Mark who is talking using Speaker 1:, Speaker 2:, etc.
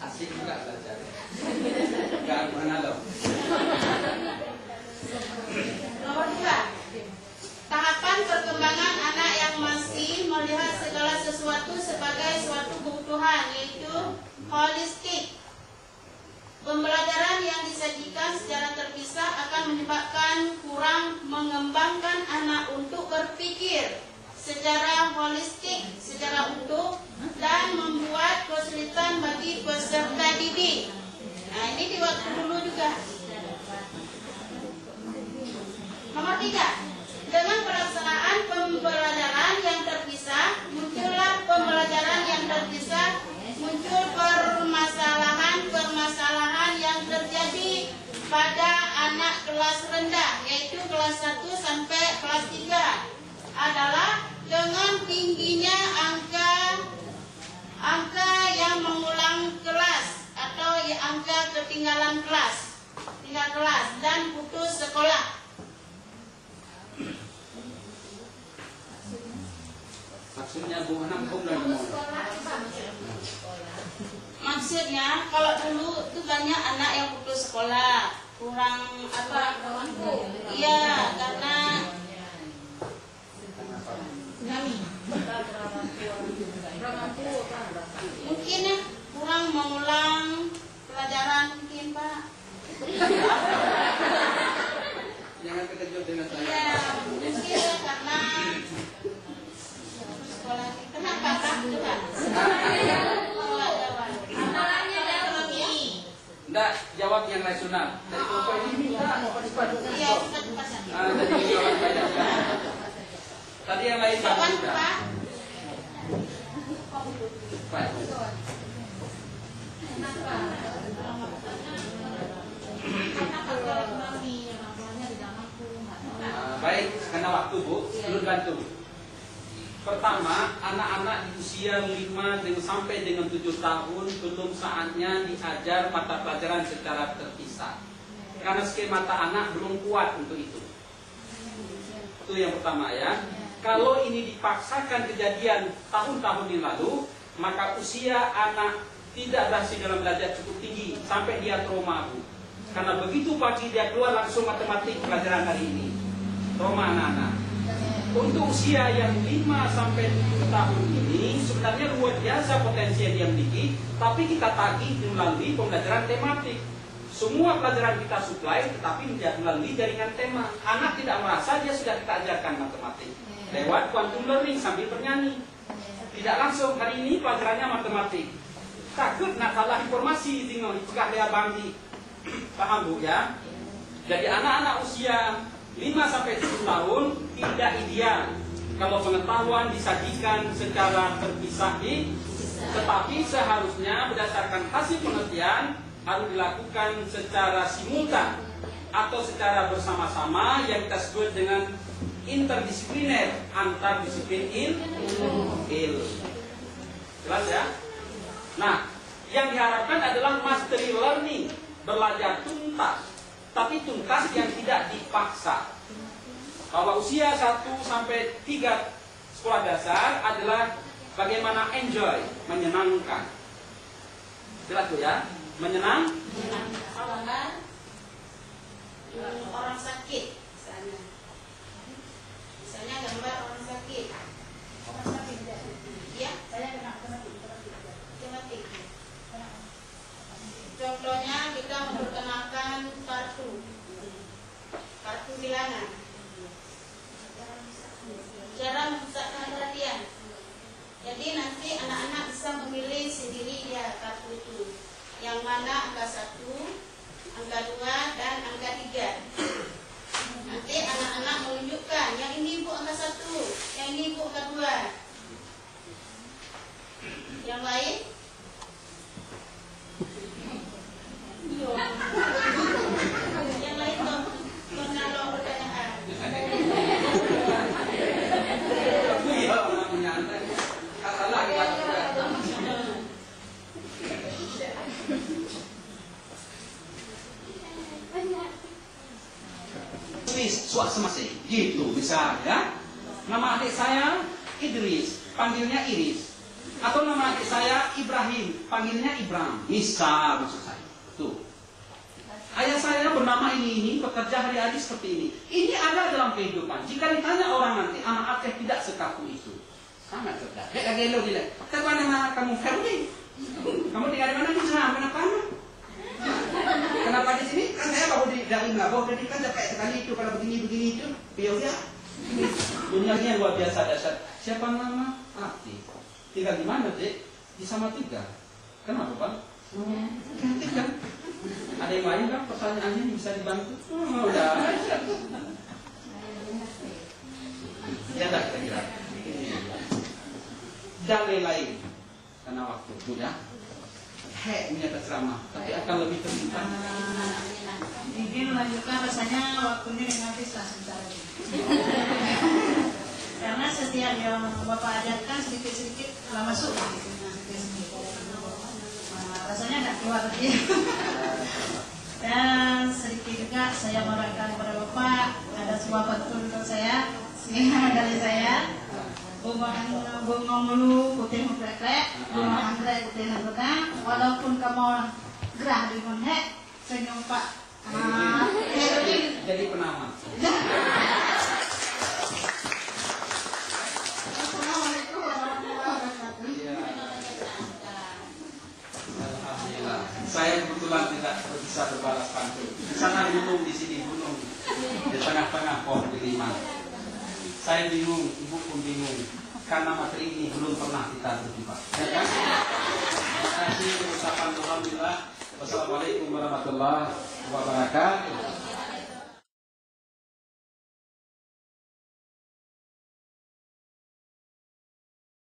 Speaker 1: Asik juga belajar. Enggak mana loh.
Speaker 2: Nomor 2. Tahapan perkembangan anak yang masih melihat segala sesuatu sebagai suatu kebutuhan, yaitu holistik. Pembelajaran yang disajikan secara terpisah akan menyebabkan kurang mengembangkan anak untuk berpikir secara holistik, secara utuh, dan membuat kesulitan bagi peserta didik. Nah, ini di waktu dulu juga. Nomor 3. Dengan pelaksanaan pembelajaran yang terpisah, muncullah pembelajaran yang terpisah, muncul permasalahan yang terjadi pada anak kelas rendah, yaitu kelas 1 sampai kelas 3, adalah dengan tingginya angka yang mengulang kelas atau angka ketinggalan kelas, dan putus sekolah.
Speaker 1: Maksudnya Bu nampung dan mau.
Speaker 2: Maksudnya kalau dulu itu banyak anak yang putus sekolah, kurang apa? Iya, karena mungkin ya kurang mengulang pelajaran mungkin Pak.
Speaker 1: Jangan terkejut dengan saya.
Speaker 2: Iya, mungkin ya karena sekolah. Kenapa Pak? Coba.
Speaker 1: Enggak, jawab yang rasional. Dari Bapak ini minta cepat.
Speaker 2: Iya, cepat.
Speaker 1: Jadi jawab beda. Tadi yang lain Pak. Pak. Baik, karena waktu Bu, belum bantu. Pertama, anak-anak di usia 5 sampai dengan 7 tahun belum saatnya diajar mata pelajaran secara terpisah. Karena skemata anak belum kuat untuk itu. Itu yang pertama ya. Kalau ini dipaksakan kejadian tahun-tahun yang lalu, maka usia anak tidak berhasil dalam belajar cukup tinggi sampai dia trauma Bu. Karena begitu pagi dia keluar langsung matematik pelajaran hari ini. Trauma anak-anak. Untuk usia yang 5 sampai 7 tahun ini sebenarnya luar biasa potensi yang dia miliki, tapi kita tagih melalui pembelajaran tematik. Semua pelajaran kita supply, tetapi tidak melalui jaringan tema. Anak tidak merasa dia sudah kita ajarkan matematik lewat quantum learning sambil bernyanyi. Tidak langsung, hari ini pelajarannya matematik. Takut nak salah informasi tinggal dipegah dia bangki. Paham Bu ya? Jadi anak-anak usia 5 sampai 7 tahun tidak ideal kalau pengetahuan disajikan secara terpisah, tetapi seharusnya berdasarkan hasil penelitian harus dilakukan secara simultan atau secara bersama-sama yang kita sebut dengan interdisipliner, antar disiplin ilmu. Jelas ya? Nah, yang diharapkan adalah mastery learning, belajar tuntas. Tapi tuntas yang tidak dipaksa. Bahwa usia 1 sampai 3 sekolah dasar adalah bagaimana enjoy, menyenangkan. Jelas tuh ya? Menyenangkan.
Speaker 2: Orang sakit misalnya gambar orang sakit. Ya, saya kena tematik. Contohnya kita memperkenalkan kartu bilangan, cara memusatkan perhatian. Jadi nanti anak-anak bisa memilih sendiri ya kartu itu, yang mana angka 1, angka 2, dan angka 3. Nanti anak-anak menunjukkan yang ini Bu angka 1, yang ini Bu angka 2. Yang lain yang lain dong, mengalami pertanyaan.
Speaker 1: Iya, menyantai. Salah kita. Tulis suatu semasa gitu bisa ya. Nama adik saya Idris, panggilnya Iris. Atau nama adik saya Ibrahim, panggilnya Ibram. Misal maksud saya. Tuh. Ayah saya bernama ini bekerja hari-hari seperti ini. Ini ada dalam kehidupan. Jika ditanya orang nanti, anak Aceh tidak sekaku itu. Sangat cerdas. Kayak gelo gila. Apa nama kamu Ferdi? Kamu tinggal di mana? Di sana. Kenapa? Kenapa di sini? Kan saya baru dari Ngabau. Jadi kan kayak sekali itu kalau begini itu. Biar ya. Dunianya luar biasa dasar. Siapa nama? Ati. Tinggal di mana, Dek? Di Salatiga. Kenapa, Pak? Cantik kan? Ada yang lain kan pertanyaannya yang bisa dibantu? Oh, udah. Ya dah kira-kira. Dalil lain karena waktu sudah. Punya ceramah, tapi akan lebih terbuka.
Speaker 3: Ini melanjutkan rasanya waktunya habis lah sebentar. Karena setiap yang Bapak ajarkan sedikit-sedikit telah masuk gitu. Rasanya nggak keluar dia. Dan sedikit juga saya menerangkan kepada Bapak ada sebuah betul untuk saya, sehingga dari saya bungong mulu putih mengklek, bungong anggrek putih mengklek, walaupun kamu gerah di monhek, senyum Pak.
Speaker 1: Jadi penama. Saya kebetulan tidak bisa berbalas pantun. Di sana gunung, di sini gunung, di tengah-tengah pohon delima. Saya bingung, ibu pun bingung, karena materi ini belum pernah kita berjumpa. Ya kan? Terima kasih ucapan alhamdulillah. Wassalamualaikum warahmatullahi wabarakatuh.